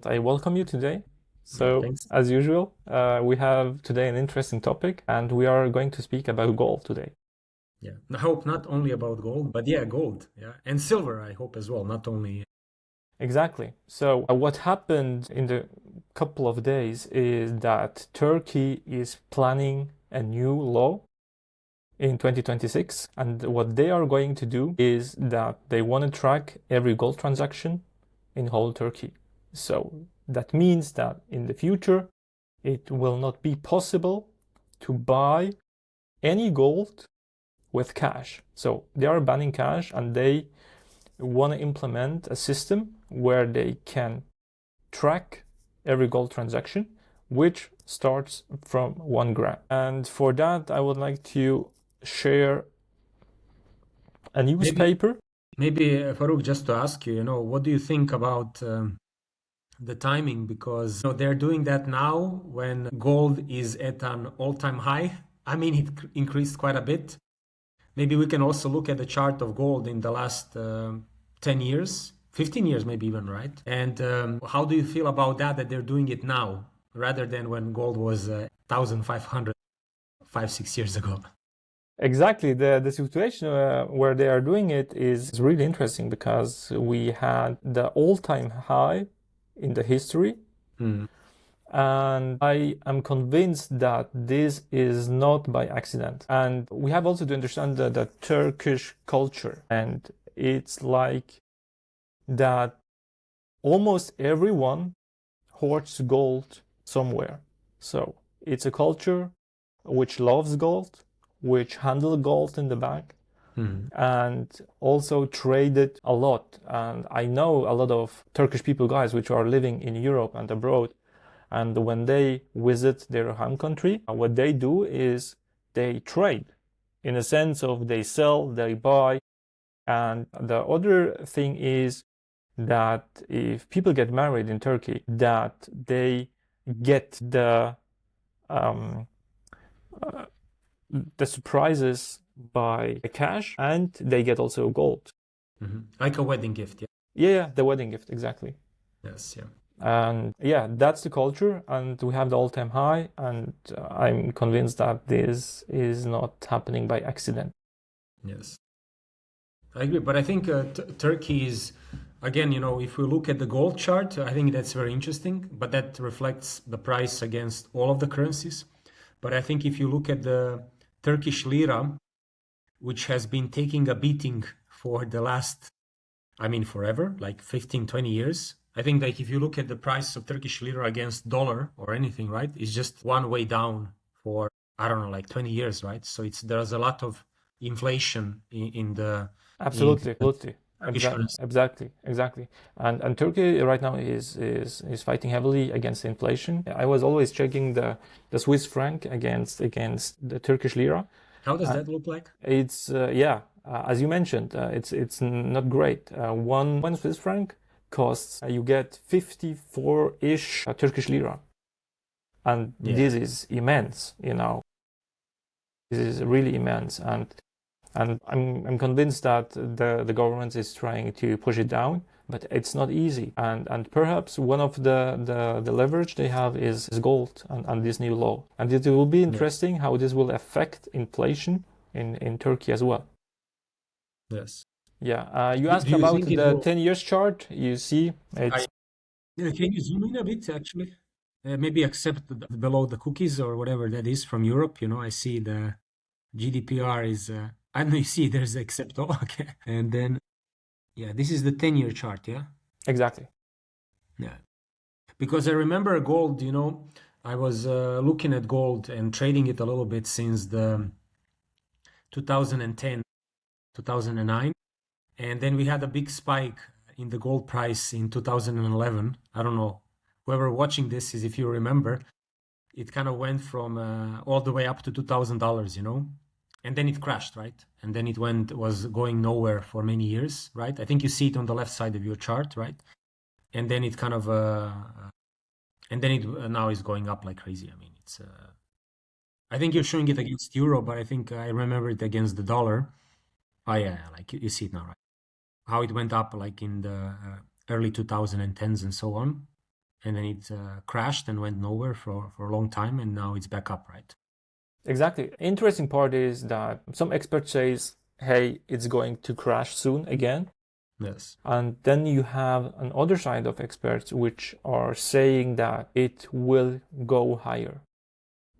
I welcome you today. Yeah, So, thanks. as usual, we have today an interesting topic, and we are going to speak about gold today. Yeah, I hope not only about gold, but yeah, gold. Yeah, and silver. I hope as well. Not only. Exactly. So, what happened in the couple of days is that Turkey is planning a new law in 2026, and what they are going to do is that they want to track every gold transaction in whole Turkey. So, that means that in the future, it will not be possible to buy any gold with cash. So they are banning cash and they want to implement a system where they can track every gold transaction, which starts from 1 gram. And for that, I would like to share a Maybe, newspaper. Farouk, just to ask you, what do you think about the timing? Because they're doing that now when gold is at an all-time high. I mean, it increased quite a bit. Maybe we can also look at the chart of gold in the last 10 years, 15 years, maybe even, right? And how do you feel about that they're doing it now rather than when gold was 1,500, 6 years ago? Exactly, the situation where they are doing it is really interesting because we had the all-time high in the history. Mm. And I am convinced that this is not by accident. And we have also to understand the Turkish culture. And it's like that almost everyone hoards gold somewhere. So it's a culture which loves gold, which handle gold in the bank, and also traded a lot. And I know a lot of Turkish people, guys, which are living in Europe and abroad. And when they visit their home country, what they do is they trade in a sense of they sell, they buy. And the other thing is that if people get married in Turkey, that they get um, uh, the surprises by cash and they get also gold. Like a wedding gift, yeah. Yeah, the wedding gift, exactly. Yes, yeah. And yeah, that's the culture, and we have the all-time high, and I'm convinced that this is not happening by accident. Yes, I agree. But I think Turkey is, again, if we look at the gold chart, I think that's very interesting, but that reflects the price against all of the currencies. But I think if you look at the Turkish lira, which has been taking a beating for the last, I mean, forever, like 15, 20 years. I think that if you look at the price of Turkish lira against dollar or anything, right, it's just one way down for, I don't know, like 20 years, right? So there's a lot of inflation in the Absolutely, absolutely. Turkish currency. Exactly. And Turkey right now is fighting heavily against inflation. I was always checking the Swiss franc against the Turkish lira. How does And that look like? it's yeah, as you mentioned, it's not great. One Swiss franc costs you get 54-ish Turkish lira, and Yeah. this is immense. This is really immense, and I'm convinced that the government is trying to push it down, but it's not easy. And perhaps one of the leverage they have is gold and this new law. And it will be Yeah. interesting how this will affect inflation in Turkey as well. Yes. Yeah, you Do asked you about think it the will? 10 years chart. You see, I, it's can you zoom in a bit, actually? Maybe accept below the cookies or whatever that is from Europe. I see the GDPR is, I don't know, you see there's except all, okay. And then, yeah, this is the 10-year chart, yeah? exactly. Yeah. Because I remember gold, I was looking at gold and trading it a little bit since the 2010, 2009. And then we had a big spike in the gold price in 2011. I don't know, whoever watching this is, if you remember, it kind of went from all the way up to $2,000, and then it crashed, right? And then it was going nowhere for many years, right? I think you see it on the left side of your chart, right? And then it kind of, and then it now is going up like crazy. I mean, I think you're showing it against euro, but I think I remember it against the dollar. Oh yeah, like you see it now, right? How it went up like in the early 2010s and so on. and then it crashed and went nowhere for a long time, and now it's back up, right? Exactly. Interesting part is that some experts says, hey, it's going to crash soon again. Yes. And then you have an other side of experts which are saying that it will go higher.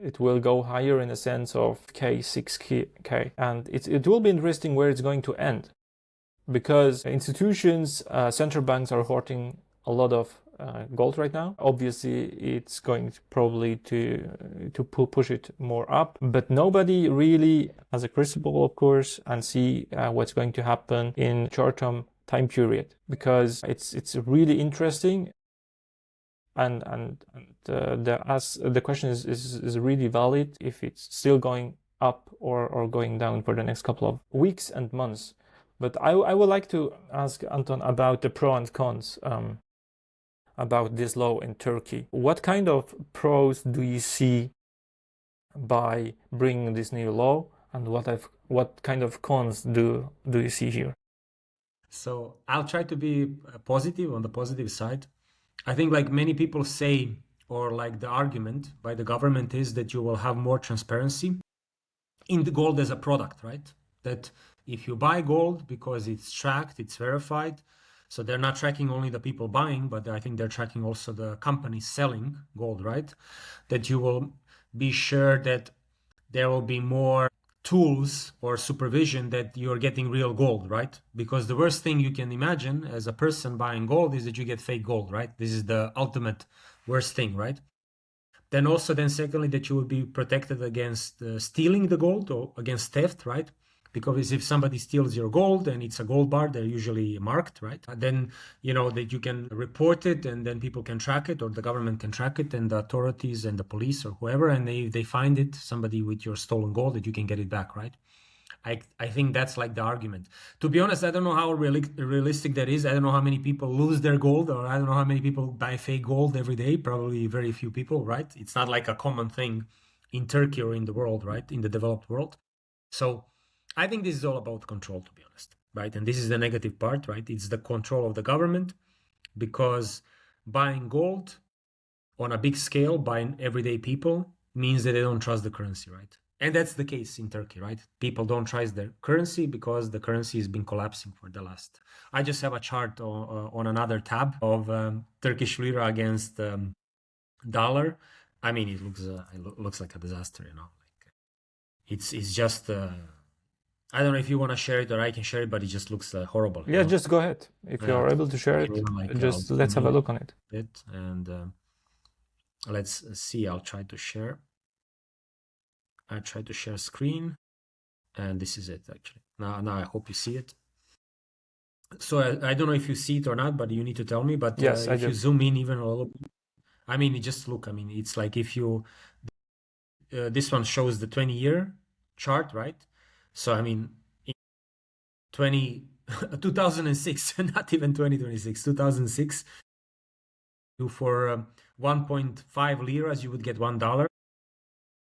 It will go higher in a sense of K, 6K. And it will be interesting where it's going to end. Because institutions, central banks are hoarding a lot of gold right now. Obviously, it's going to probably to push it more up, but nobody really has a crystal ball, of course, and see what's going to happen in short-term time period, because it's really interesting. And the question is really valid if it's still going up or going down for the next couple of weeks and months. But I would like to ask Anton about the pros and cons about this law in Turkey. What kind of pros do you see by bringing this new law, and what kind of cons do you see here? So I'll try to be positive, on the positive side. I think, like many people say, or like the argument by the government is that you will have more transparency in the gold as a product, right? That if you buy gold, because it's tracked, it's verified, so they're not tracking only the people buying, but I think they're tracking also the companies selling gold, right? That you will be sure that there will be more tools or supervision that you're getting real gold, right? Because the worst thing you can imagine as a person buying gold is that you get fake gold, right? This is the ultimate worst thing, right? Then also, then secondly, that you will be protected against stealing the gold or against theft, right? Because if somebody steals your gold and it's a gold bar, they're usually marked, right? Then, that you can report it, and then people can track it, or the government can track it, and the authorities and the police or whoever, and they find it, somebody with your stolen gold, that you can get it back, right? I think that's like the argument. To be honest, I don't know how realistic that is. I don't know how many people lose their gold, or I don't know how many people buy fake gold every day. Probably very few people, right? It's not like a common thing in Turkey or in the world, right? In the developed world. So I think this is all about control, to be honest, right? And this is the negative part, right? It's the control of the government, because buying gold on a big scale by everyday people means that they don't trust the currency, right? And that's the case in Turkey, right? People don't trust their currency because the currency has been collapsing for the last. I just have a chart on another tab of Turkish lira against dollar. I mean, it looks like a disaster, Like it's just. I don't know if you want to share it or I can share it, but it just looks horrible. Yeah, just go ahead. If you are able to share it, just let's have a look on it. And let's see. I'll try to share. I try to share screen, and this is it actually. Now I hope you see it. So I don't know if you see it or not, but you need to tell me. But yes, if you zoom in even a little, I mean, just look. I mean, it's like if you, this one shows the 20-year chart, right? So I mean, in 2006, not even 2026, 2006, for 1.5 liras, you would get $1.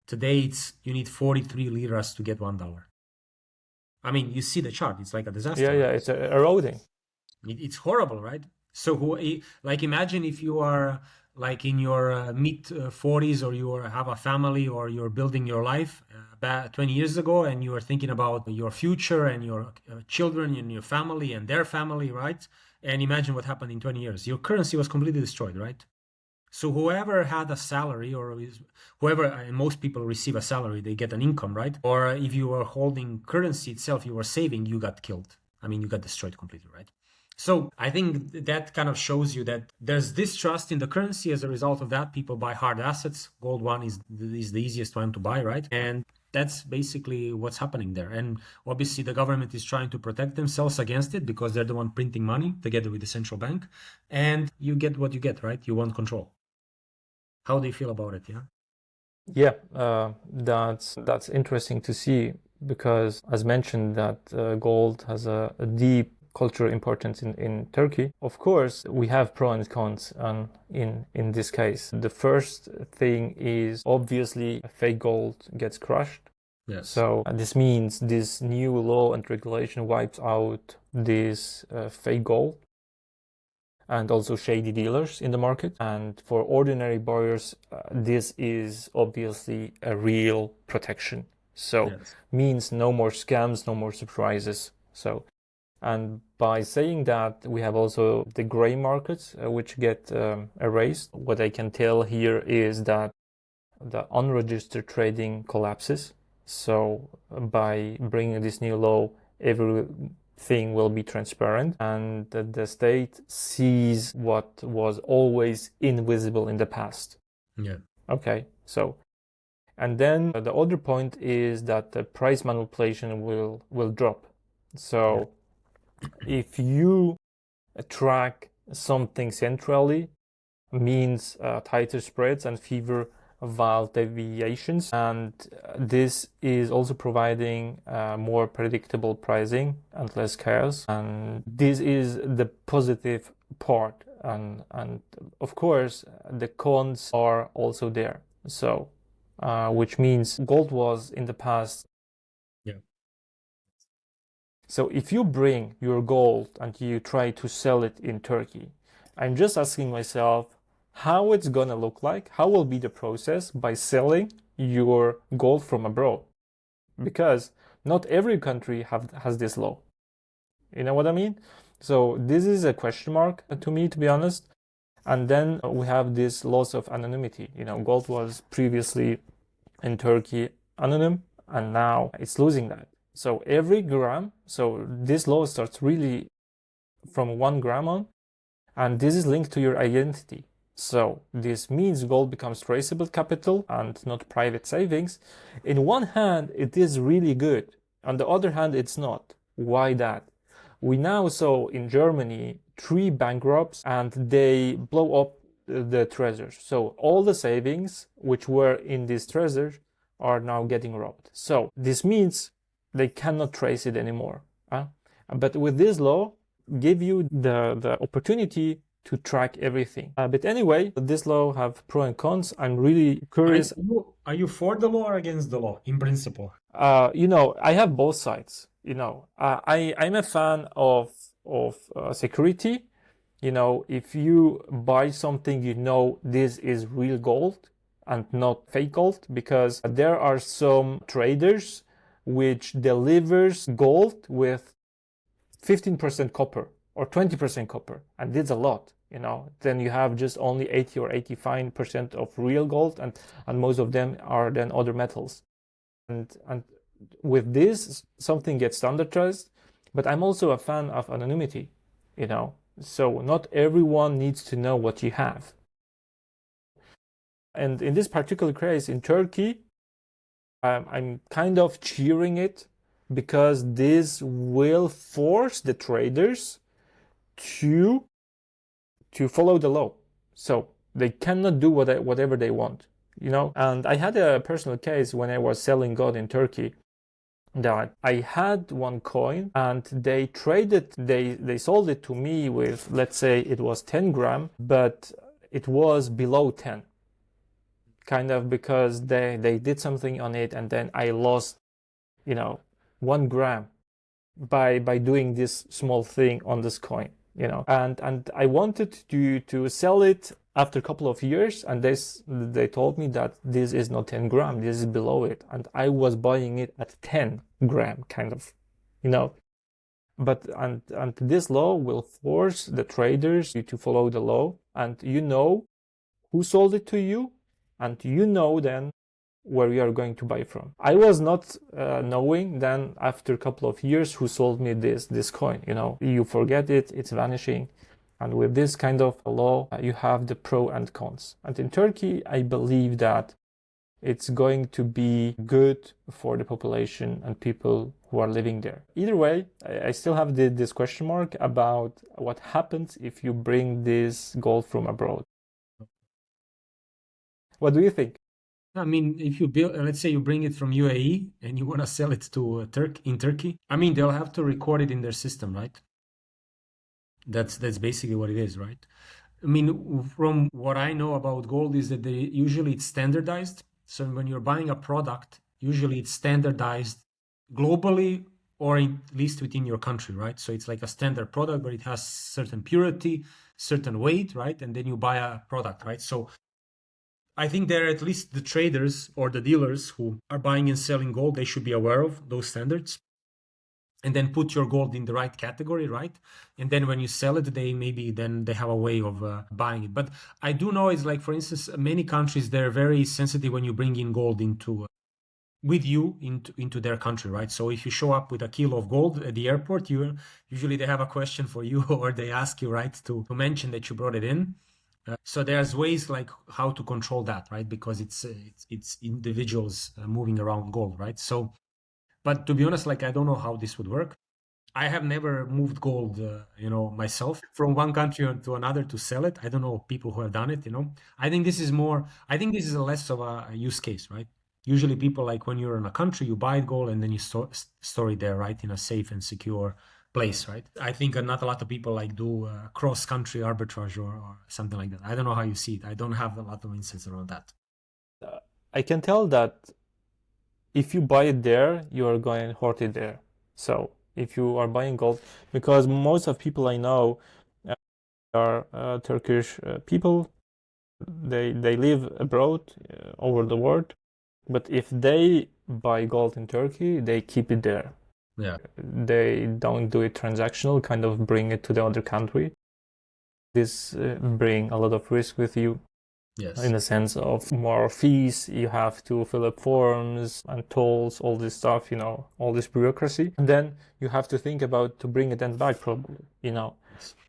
Today, you need 43 liras to get $1. I mean, you see the chart. It's like a disaster. Yeah, right? It's eroding. It's horrible, right? So, like, imagine if you are like in your mid 40s, or you have a family, or you're building your life 20 years ago, and you are thinking about your future and your children and your family and their family, right? And imagine what happened in 20 years. Your currency was completely destroyed, right? So whoever had a salary, or whoever, and most people receive a salary, they get an income, right? Or if you are holding currency itself, you were saving, you got killed. I mean, you got destroyed completely, right? So I think that kind of shows you that there's distrust in the currency. As a result of that, people buy hard assets. Gold one is the easiest one to buy, right? And that's basically what's happening there. And obviously the government is trying to protect themselves against it, because they're the one printing money together with the central bank. And you get what you get, right? You want control. How do you feel about it? Yeah, that's interesting to see, because as mentioned, that gold has a deep cultural importance in Turkey. Of course, we have pros and cons in this case. The first thing is obviously fake gold gets crushed. Yes. So this means this new law and regulation wipes out this fake gold. and also shady dealers in the market. And for ordinary buyers, this is obviously a real protection. So Yes. means no more scams, no more surprises. So, and by saying that, we have also the gray markets, which get erased. What I can tell here is that the unregistered trading collapses. So by bringing this new law, everything will be transparent, and the state sees what was always invisible in the past. Yeah. Okay, so, and then the other point is that the price manipulation will drop. So if you track something centrally, means tighter spreads and fewer wild deviations, and this is also providing more predictable pricing and less chaos, and this is the positive part, and of course the cons are also there. So which means gold was in the past. Yeah. So if you bring your gold and you try to sell it in Turkey, I'm just asking myself how it's gonna look like, how will be the process by selling your gold from abroad, because not every country has this law. You know what I mean? So this is a question mark to me, to be honest. And then we have this loss of anonymity. You know, gold was previously in Turkey anonym, and now it's losing that. So every gram, so this law starts really from 1 gram on, and this is linked to your identity. So this means gold becomes traceable capital and not private savings. In one hand, it is really good. On the other hand, it's not. Why that? We now saw in Germany 3 bankrupts, and they blow up the treasures. So all the savings which were in these treasures are now getting robbed. So this means they cannot trace it anymore. But with this law, give you the opportunity to track everything. But anyway, this law have pros and cons. I'm really curious. Are you for the law or against the law in principle? You know, I have both sides. You know, I'm a fan of security. You know, if you buy something, you know this is real gold and not fake gold, because there are some traders which delivers gold with 15% copper or 20% copper, and that's a lot. You know, then you have just only 80 or 85% of real gold, and most of them are then other metals. And with this, something gets standardized. But I'm also a fan of anonymity, you know, so not everyone needs to know what you have. And in this particular case in Turkey, I'm kind of cheering it, because this will force the traders to follow the law. So they cannot do whatever they want, you know. And I had a personal case when I was selling gold in Turkey, that I had one coin and they sold it to me with, let's say it was 10 gram, but it was below 10, kind of, because they did something on it, and then I lost, you know, 1 gram by doing this small thing on this coin, you know. And I wanted to sell it after a couple of years, and they told me that this is not 10 gram, this is below it, and I was buying it at 10 gram, kind of, you know. But and this law will force the traders to follow the law, and you know who sold it to you, and you know then where you are going to buy from. I was not knowing then, after a couple of years, who sold me this coin. You know, you forget it, it's vanishing. And with this kind of law, you have the pro and cons. And in Turkey, I believe that it's going to be good for the population and people who are living there. Either way, I still have this question mark about what happens if you bring this gold from abroad. What do you think? I mean, if you build, let's say you bring it from UAE and you want to sell it to in Turkey, I mean, they'll have to record it in their system, right? That's basically what it is, right? I mean, from what I know about gold is that usually it's standardized. So when you're buying a product, usually it's standardized globally, or at least within your country, right? So it's like a standard product, but it has certain purity, certain weight, right? And then you buy a product, right? So I think there, at least the traders or the dealers who are buying and selling gold, they should be aware of those standards, and then put your gold in the right category, right? And then when you sell it, they have a way of buying it. But I do know it's like, for instance, many countries, they're very sensitive when you bring in gold with you into their country, right? So if you show up with a kilo of gold at the airport, usually they have a question for you, or they ask you, right, to mention that you brought it in. So there's ways like how to control that, right? Because it's individuals moving around gold, right? So, but to be honest, like I don't know how this would work. I have never moved gold, myself from one country to another to sell it. I don't know people who have done it. I think this is less of a use case, right? Usually people, like when you're in a country, you buy gold and then you store it there, right, in a safe and secure place, right? I think not a lot of people like do cross-country arbitrage or something like that. I don't know how you see it. I don't have a lot of insights around that. I can tell that if you buy it there, you are going to hoard it there. So if you are buying gold, because most of people I know are Turkish people, they live abroad over the world, but if they buy gold in Turkey, they keep it there. Yeah. They don't do it transactional, kind of bring it to the other country. This bring a lot of risk with you. Yes. In the sense of more fees, you have to fill up forms and tolls, all this stuff, all this bureaucracy. And then you have to think about to bring it then back probably,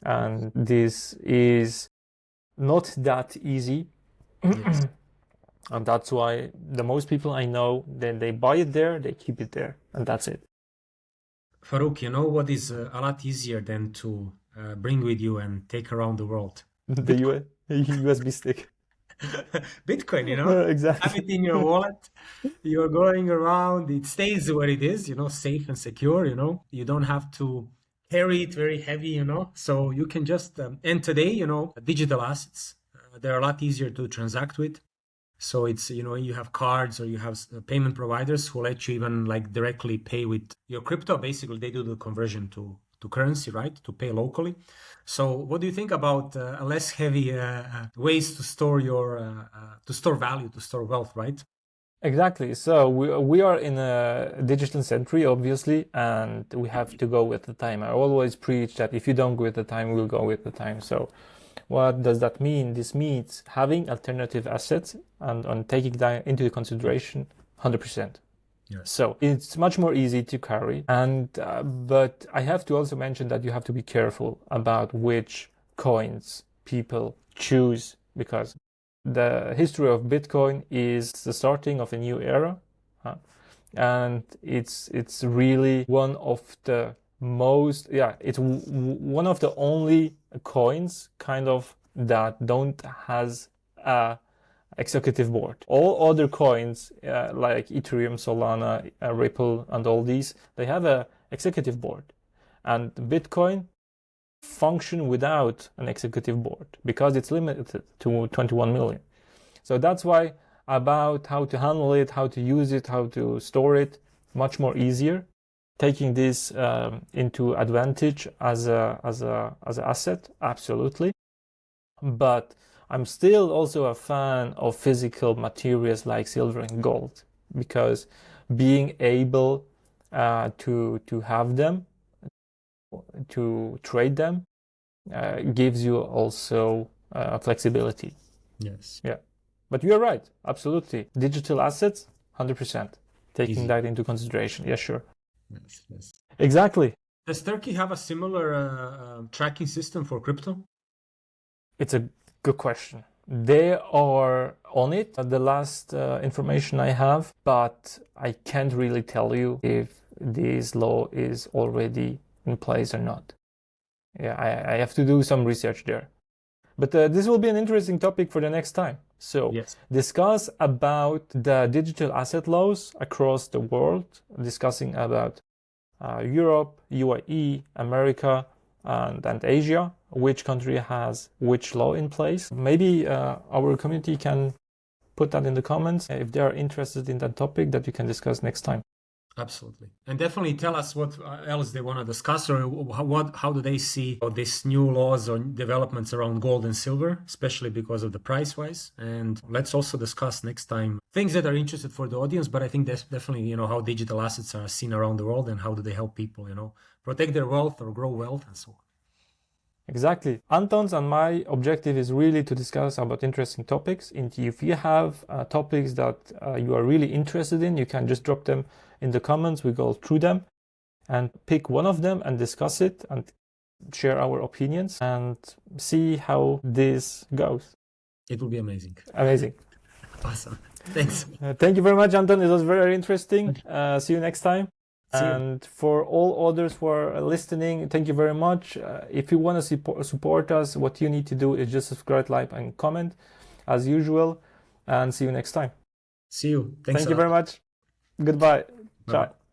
and this is not that easy. Yes. And that's why the most people I know, then they buy it there, they keep it there, and that's it. Farouk, you know what is a lot easier than to bring with you and take around the world? The USB stick. Bitcoin, Exactly. have it in your wallet, you're going around, it stays where it is, safe and secure, you don't have to carry it very heavy, so you can just, and today, digital assets, they're a lot easier to transact with. So it's, you have cards or you have payment providers who let you even like directly pay with your crypto. Basically, they do the conversion to currency, right? To pay locally. So what do you think about less heavy ways to store to store value, to store wealth, right? Exactly. So we are in a digital century, obviously, and we have to go with the time. I always preach that if you don't go with the time, we'll go with the time. So what does that mean? This means having alternative assets and taking that into consideration 100%. Yes. So it's much more easy to carry. And but I have to also mention that you have to be careful about which coins people choose, because the history of Bitcoin is the starting of a new era, and it's really one of the most, it's one of the only coins kind of that don't has a executive board. All other coins like Ethereum, Solana, Ripple, and all these, they have a executive board, and Bitcoin function without an executive board because it's limited to 21 million. So that's why about how to handle it, how to use it, how to store it, much more easier. Taking this into advantage as a asset, absolutely. But I'm still also a fan of physical materials like silver and gold, because being able to have them, to trade them, gives you also flexibility. Yes. Yeah. But you're right, absolutely. Digital assets, 100%. Taking Easy. that into consideration. Yeah, sure. Yes. Exactly. Does Turkey have a similar tracking system for crypto? It's a good question. They are on it, the last information I have, but I can't really tell you if this law is already in place or not. Yeah, I have to do some research there. But this will be an interesting topic for the next time. So Yes. discuss about the digital asset laws across the world, discussing about Europe, UAE, America, and Asia, which country has which law in place. Maybe our community can put that in the comments if they are interested in that topic that we can discuss next time. Absolutely. And definitely tell us what else they want to discuss, or how do they see these new laws or developments around gold and silver, especially because of the price wise. And let's also discuss next time things that are interested for the audience. But I think that's definitely, how digital assets are seen around the world and how do they help people, protect their wealth or grow wealth and so on. Exactly. Anton's and my objective is really to discuss about interesting topics. And if you have topics that you are really interested in, you can just drop them in the comments. We go through them and pick one of them and discuss it and share our opinions and see how this goes. It will be amazing. Amazing. Awesome. Thanks. Thank you very much, Anton. It was very interesting. See you next time. And for all others who are listening, thank you very much. If you want to support us, what you need to do is just subscribe, like, and comment as usual. And see you next time. See you. Thanks. Thank you very much. Goodbye. Bye-bye. Ciao.